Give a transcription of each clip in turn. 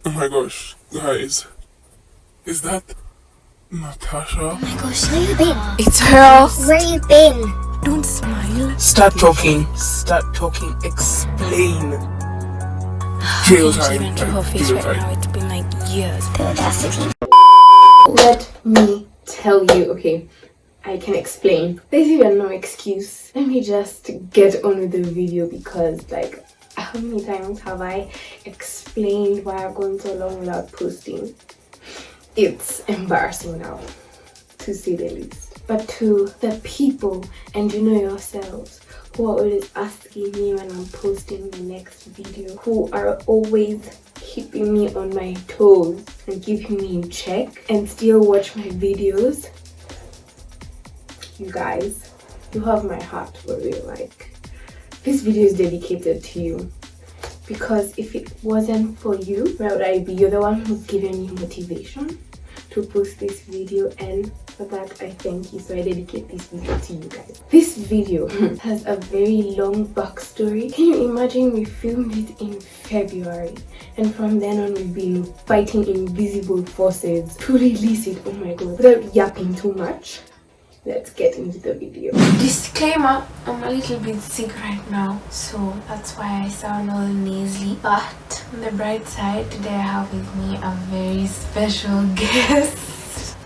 Oh my gosh, guys. Is that Natasha? Oh my gosh, where you been? It's her. Where you been? Don't smile. Start talking. Explain. Jail She time. went to her face Jail right time. now. It's been like years. The audacity. Let me tell you, okay, I can explain. There's even no excuse. Let me just get on with the video because, like, how many times have I explained why I'm going so long without posting? It's embarrassing now, to say the least. But to the people, and you know yourselves, who are always asking me when I'm posting the next video, who are always keeping me on my toes and keeping me in check and still watch my videos, you guys, you have my heart for real. Like, this video is dedicated to you, because if it wasn't for you, where would I be? You're the one who's giving me motivation to post this video, and for that I thank you. So I dedicate this video to you guys. This video has a very long backstory. Can you imagine? We filmed it in February, and from then on we've been fighting invisible forces to release it. Oh my god. Without yapping too much, let's get into the video. Disclaimer, I'm a little bit sick right now, so that's why I sound all nasally. But on the bright side, today I have with me a very special guest.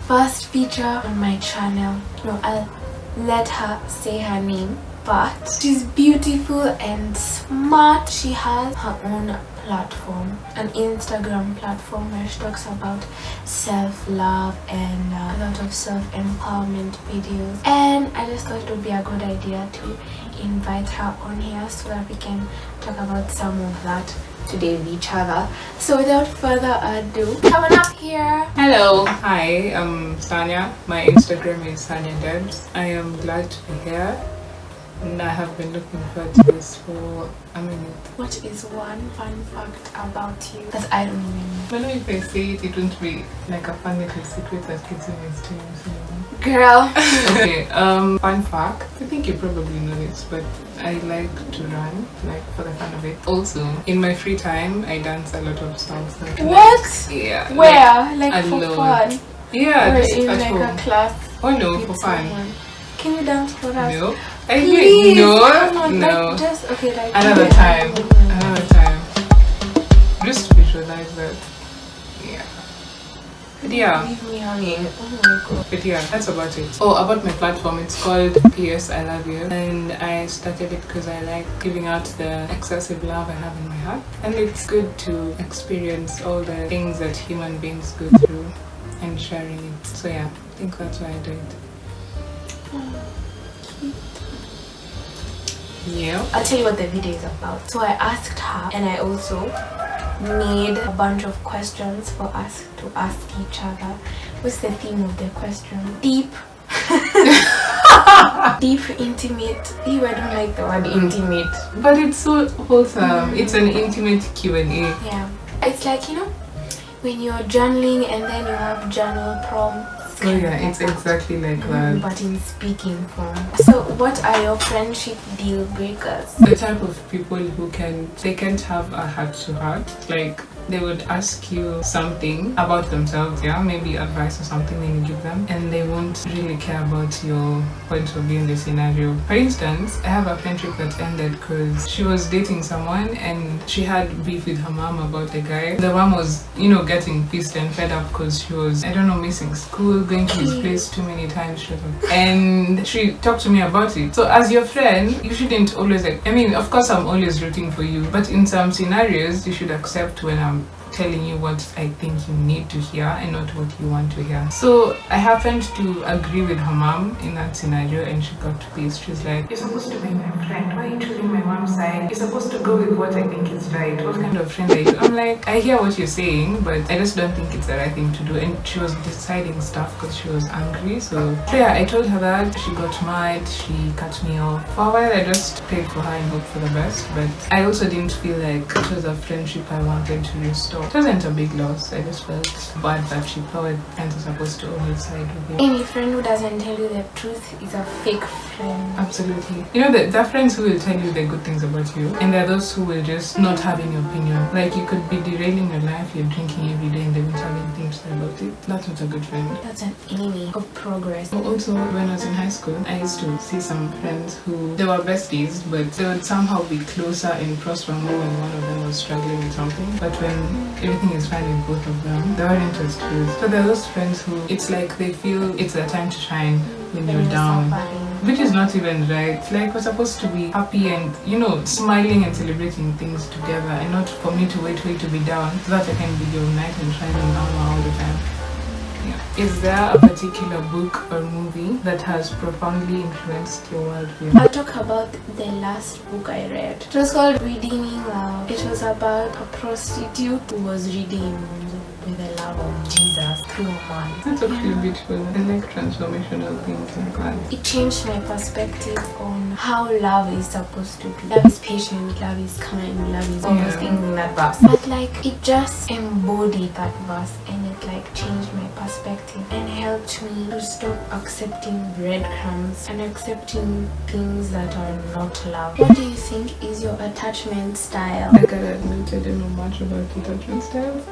First feature on my channel. No, I'll let her say her name, but she's beautiful and smart. She has her own platform, an Instagram platform where she talks about self-love and a lot of self-empowerment videos, and I just thought it would be a good idea to invite her on here so that we can talk about some of that today with each other. So without further ado, coming up here. Hello, hi, I'm Sanya. My Instagram is Sanya Debs. I am glad to be here, and I have been looking forward to this for a minute. What is one fun fact about you that I don't even know? But if I say it, it won't be like a fun little secret that keeps in my streams, you know. Girl. Okay, fun fact. I think you probably know this, but I like to run, like for the fun of it. Also, in my free time, I dance a lot of songs. Like, What? Yeah. Where? Like for alone. fun? Yeah, Or just in at like home. a class? Oh no, with for fun. someone? Can you dance for us? No. Please, No. come on, No. like, just okay, like Another time. Another time. Just visualize that. Yeah. But yeah. Leave me hanging. Oh my god. But yeah, that's about it. Oh, about my platform, it's called PS I Love You, and I started it because I like giving out the excessive love I have in my heart, and it's good to experience all the things that human beings go through and sharing it. So yeah, I think that's why I do it. Yeah. I'll tell you what the video is about. So I asked her, and I also made a bunch of questions for us to ask each other. What's the theme of the question? Deep. Deep, intimate. Ew, I don't like the word intimate. But it's so wholesome. It's an intimate Q&A. Yeah. It's like, you know, when you're journaling and then you have journal prompts. Oh yeah, it's exactly like that. But in speaking form. So what are your friendship deal breakers? The type of people who they can't have a heart to heart. Like, they would ask you something about themselves, yeah, maybe advice or something, then you give them, and they won't really care about your point of view in the scenario. For instance, I have a friendship that ended because she was dating someone and she had beef with her mom about the guy. The mom was, you know, getting pissed and fed up because she was, I don't know, missing school, going to his place too many times, and she talked to me about it. So as your friend, you shouldn't always, like, I mean, of course I'm always rooting for you, but in some scenarios you should accept when I'm telling you what I think you need to hear and not what you want to hear. So I happened to agree with her mom in that scenario, and she got pissed. She's like, "You're supposed to be my friend. Why are you choosing my mom's side? You're supposed to go with what I think is right. What kind of friend are you?" I'm like, I hear what you're saying, but I just don't think it's the right thing to do. And she was deciding stuff because she was angry. So yeah, I told her that. She got mad. She cut me off. For a while, I just prayed for her and hoped for the best. But I also didn't feel like it was a friendship I wanted to restore. So it wasn't a big loss. I just felt bad that she thought friends are supposed to always side with you. Any friend who doesn't tell you the truth is a fake friend. Absolutely. You know, there are friends who will tell you the good things about you, and there are those who will just not have any opinion. Like, you could be derailing your life, you're drinking every day, and they won't have anything to say about it. That's not a good friend. That's an enemy of progress. Also, when I was in high school, I used to see some friends who, they were besties, but they would somehow be closer and prosper more when one of them was struggling with something. But when everything is fine with both of them, they weren't as close. So there are those friends who, it's like they feel it's their time to shine when you're down. Which is not even right. Like, we're supposed to be happy and, you know, smiling and celebrating things together, and not for me to wait for you to be down so that I can be your knight and shining down all the time. Yeah. Is there a particular book or movie that has profoundly influenced your worldview? I'll talk about the last book I read. It was called Redeeming Love. It was about a prostitute who was redeemed with the love of Jesus through a man. That's actually beautiful. I like transformational things like that. It changed my perspective on how love is supposed to be. Love is patient, love is kind, love is all those things in that verse. But like, it just embodied that verse, and it like changed my perspective and helped me to stop accepting breadcrumbs and accepting things that are not love. What do you think is your attachment style? I gotta admit, I don't know much about attachment styles.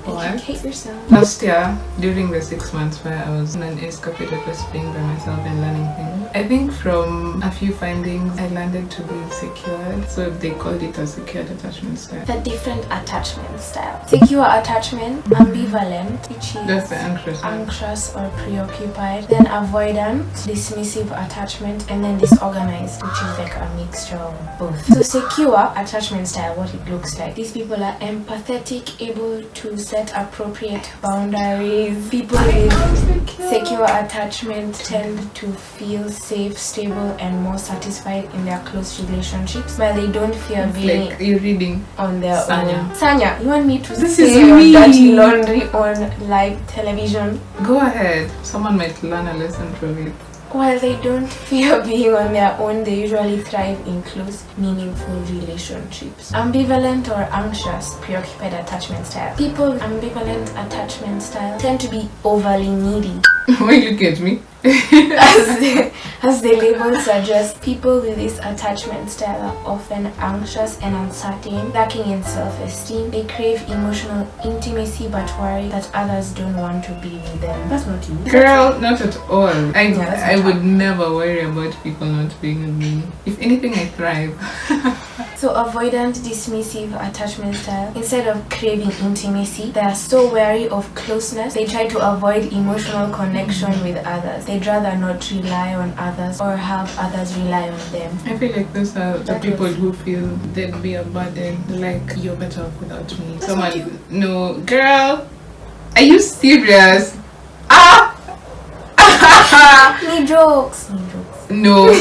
Educate yourself. Last year, during the 6 months where I was in an escapade of just being by myself and learning things, I think from a few findings, I landed to be secured. So they called it a secured attachment style. The different attachment style. Secure attachment, ambivalent, which is That's the anxious one. anxious or preoccupied. Then avoidant, dismissive attachment, and then disorganized, which is like a mixture of both. So secure attachment style, what it looks like. These people are empathetic, able to set appropriate boundaries. People with secure attachment tend to feel safe, stable, and more satisfied in their close relationships, while they don't fear being Like, you're reading on their Sanya. own. Sanya, you want me to This say is your me. dirty laundry on live television? Go ahead. Someone might learn a lesson from it. While they don't fear being on their own, they usually thrive in close, meaningful relationships. Ambivalent or anxious, preoccupied attachment style. People with ambivalent attachment style tend to be overly needy. Why you look at me? As the label suggests, people with this attachment style are often anxious and uncertain, lacking in self-esteem. They crave emotional intimacy but worry that others don't want to be with them. That's not you. Girl, not at all. that's I not would never worry about people not being with me. If anything, I thrive. So avoidant, dismissive attachment style. Instead of craving intimacy, they are so wary of closeness, they try to avoid emotional connection with others. They'd rather not rely on others or have others rely on them. I feel like those are the people who feel they'd be a burden. Like, you're better off without me. Someone, no, girl, are you serious? Need jokes. No.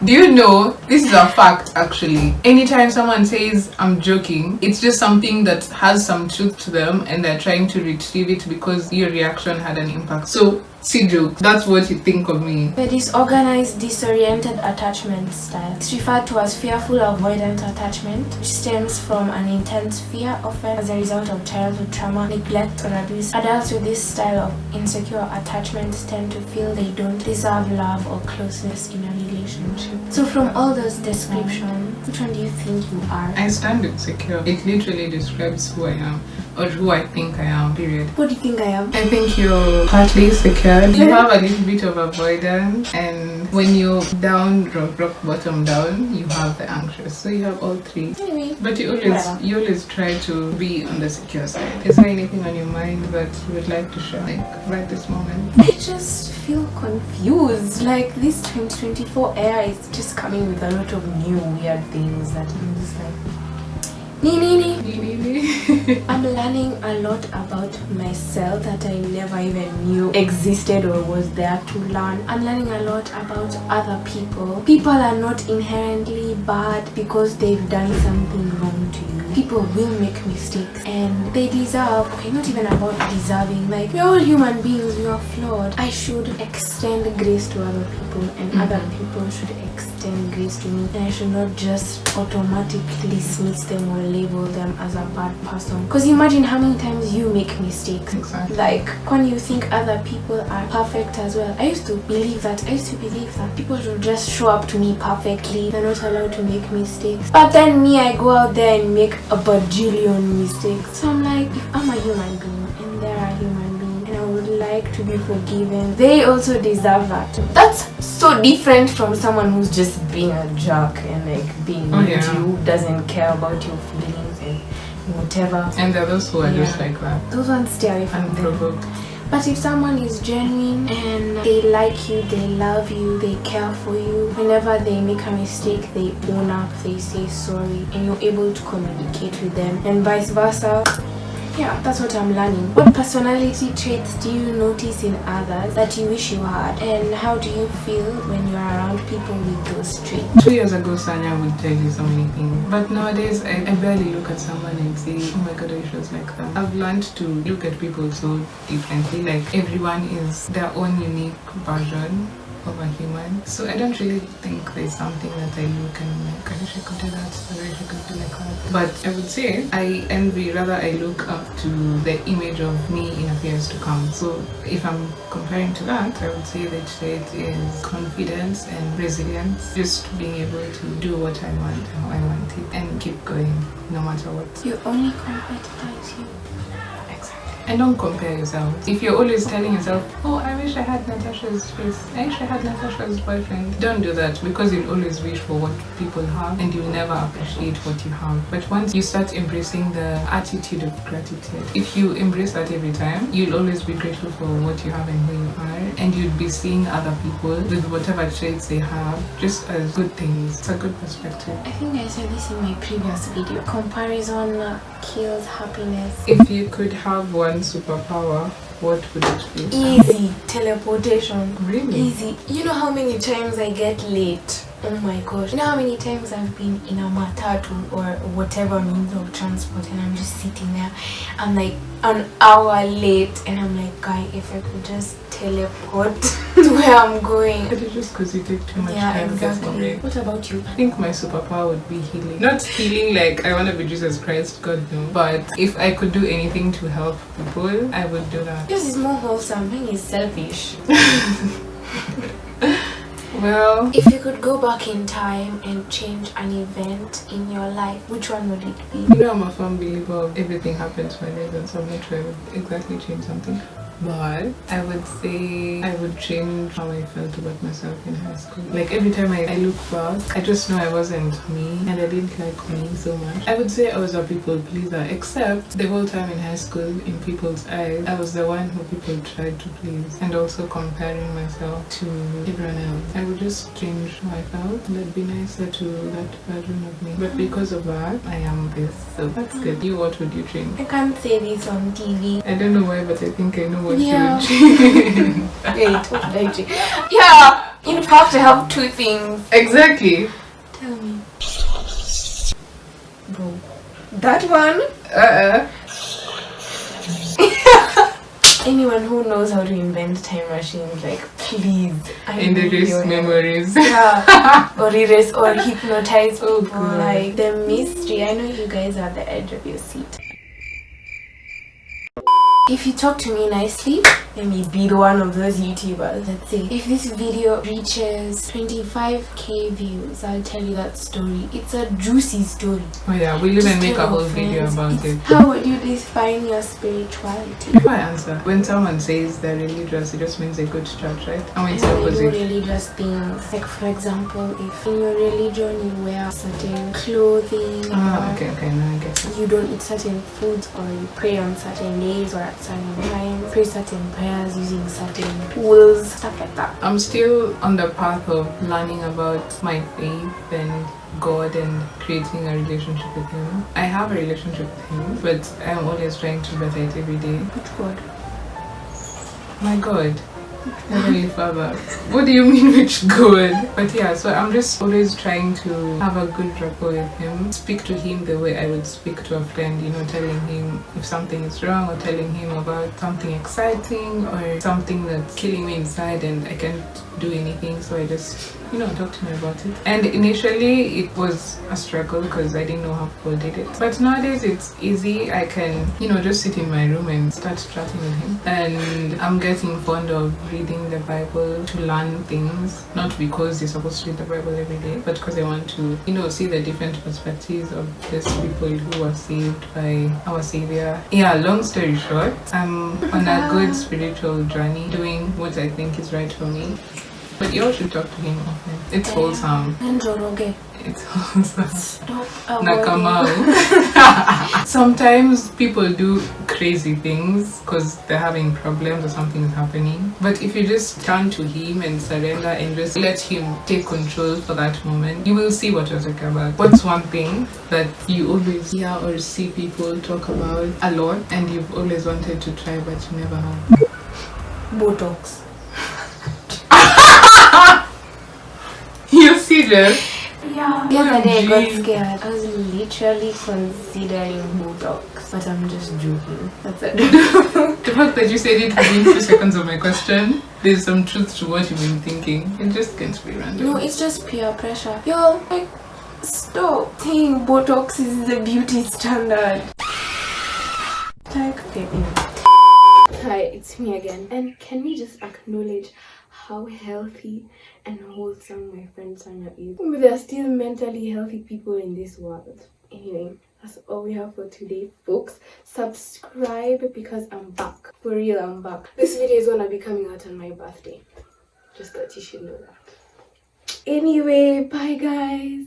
Do you know, this is a fact actually. Anytime someone says I'm joking, it's just something that has some truth to them and they're trying to retrieve it because your reaction had an impact. So, see joke, that's what you think of me. The disorganized, disoriented attachment style. It's referred to as fearful avoidant attachment, which stems from an intense fear, often as a result of childhood trauma, neglect, or abuse. Adults with this style of insecure attachment tend to feel they don't deserve love or closeness in a relationship. So from all those descriptions, which one do you think you are? I stand insecure. It literally describes who I am or who I think I am, period. What do you think I am? I think you're partly secured. You have a little bit of avoidance, and when you're down, rock bottom down, you have the anxious. So you have all three. Anyway, But you whatever. always try to be on the secure side. Is there anything on your mind that you would like to share, like right this moment? I just feel confused. Like, this 2024 era is just coming with a lot of new weird things that I'm just like, I'm learning a lot about myself that I never even knew existed or was there to learn. I'm learning a lot about other people. People are not inherently bad because they've done something wrong to you. People will make mistakes and they deserve, okay, not even about deserving, like, we're all human beings, we are flawed. I should extend grace to other people. people, and other people should extend grace to me, and I should not just automatically dismiss them or label them as a bad person. Because imagine how many times you make mistakes. Exactly. Like when you think other people are perfect as well. I used to believe that people should just show up to me perfectly. They're not allowed to make mistakes. But then me, I go out there and make a bajillion mistakes. So I'm like, if I'm a human being and they're a human being and I would like to be forgiven, they also deserve that. That's so different from someone who's just being a jerk and like being mean to you, who doesn't care about your feelings and whatever. And there are those who are just like that. Those ones stay away from them. Unprovoked. But if someone is genuine and they like you, they love you, they care for you, whenever they make a mistake, they own up, they say sorry, and you're able to communicate with them, and vice versa. Yeah, that's what I'm learning. What personality traits do you notice in others that you wish you had? And how do you feel when you're around people with those traits? 2 years ago, Sanya would tell you so many things. But nowadays, I barely look at someone and say, oh my god, I wish I was like that. I've learned to look at people so differently. Like everyone is their own unique version of a human. So I don't really think there's something that I look and I'm like, I wish I could do that, I wish I could be like that. But I would say I look up to the image of me in a few years to come. So if I'm comparing to that, I would say the trait is confidence and resilience. Just being able to do what I want, how I want it, and keep going no matter what. Your only competitor is you. And don't compare yourself. If you're always telling yourself, oh, I wish I had Natasha's face, I wish I had Natasha's boyfriend, don't do that, because you'll always wish for what people have and you'll never appreciate what you have. But once you start embracing the attitude of gratitude, if you embrace that every time, you'll always be grateful for what you have and who you are, and you'll be seeing other people with whatever traits they have just as good things. It's a good perspective. I think I said this in my previous video. Comparison kills happiness. If you could have one superpower, what would it be? Easy teleportation. Really? Easy. You know how many times I get late? Oh my gosh. You know how many times I've been in a matatu or whatever means of transport and I'm just sitting there. I'm like an hour late and I'm like, guy, if I could just teleport to where I'm going. But it's just because you take too much time getting ready. What about you? I think my superpower would be healing. Not healing like I want to be Jesus Christ, God no. But if I could do anything to help people, I would do that. Yours is more wholesome. Mine is selfish. Well, if you could go back in time and change an event in your life, which one would it be? you know I'm a firm believer of everything happens for a reason, so I'm not sure I would exactly change something. But I would say I would change how I felt about myself in high school. Like every time I look back, I just know I wasn't me and I didn't like me so much. I would say I was a people pleaser, except the whole time in high school, in people's eyes, I was the one who people tried to please, and also comparing myself to everyone else. I would just change how I felt and I'd be nicer to that version of me. But because of that, I am this, so that's good. You, what would you change? I can't say this on TV. I don't know why, but I think I know what you Yeah. would change. Wait, what did I change? Yeah, you have to have two things. Exactly. Tell me. Bro. That one? Anyone who knows how to invent time machines, like, please. And erase memories. Yeah. Or erase or hypnotize Oh, people. God. Like, the mystery. I know you guys are at the edge of your seat. If you talk to me nicely, let me be the one of those YouTubers. Let's say if this video reaches 25k views, I'll tell you that story. It's a juicy story. Oh yeah, we'll even Just make a tell whole your video friends. about it. How would you define your spirituality? Before I answer, when someone says they're religious, it just means they go to church, right? And when it's the You do opposite. religious things. Like for example, if in your religion you wear certain clothing, Ah, or okay, now I get it. you don't eat certain foods, or you pray on certain days or at certain times, pray certain prayers using certain tools, stuff like that. I'm still on the path of learning about my faith and God and creating a relationship with Him. I have a relationship with Him, but I'm always trying to better it every day. Which God? My God. Heavenly Father. What do you mean which good? But yeah, so I'm just always trying to have a good rapport with him. Speak to him the way I would speak to a friend, you know, telling him if something is wrong or telling him about something exciting or something that's killing me inside and I can't do anything. So I just, you know, talk to him about it. And initially it was a struggle because I didn't know how people did it. But nowadays it's easy. I can, you know, just sit in my room and start chatting with him. And I'm getting fond of reading the Bible to learn things, not because you're supposed to read the Bible every day, but because I want to, you know, see the different perspectives of these people who are saved by our Savior. Yeah, long story short, I'm on a good spiritual journey, doing what I think is right for me. But you all should talk to him often. It's wholesome. It's wholesome. Stop Nakamau. Sometimes people do crazy things because they're having problems or something is happening. But if you just turn to him and surrender and just let him take control for that moment, you will see what you're talking about. What's one thing that you always hear or see people talk about a lot and you've always wanted to try but you never have? Botox. You're serious? Yeah. The other day I got scared. I was literally considering Botox, but I'm just joking. That's it. The fact that you said it within 2 seconds of my question, there's some truth to what you've been thinking. It just can't be random. No, it's just peer pressure. Yo, like, stop saying Botox is the beauty standard. Like, okay. Hi, it's me again. And can we just acknowledge how healthy and wholesome my friend Sanya is? But there are still mentally healthy people in this world. Anyway, that's all we have for today, folks. Subscribe because I'm back. For real, I'm back. This video is gonna be coming out on my birthday. Just that you should know that. Anyway, bye guys.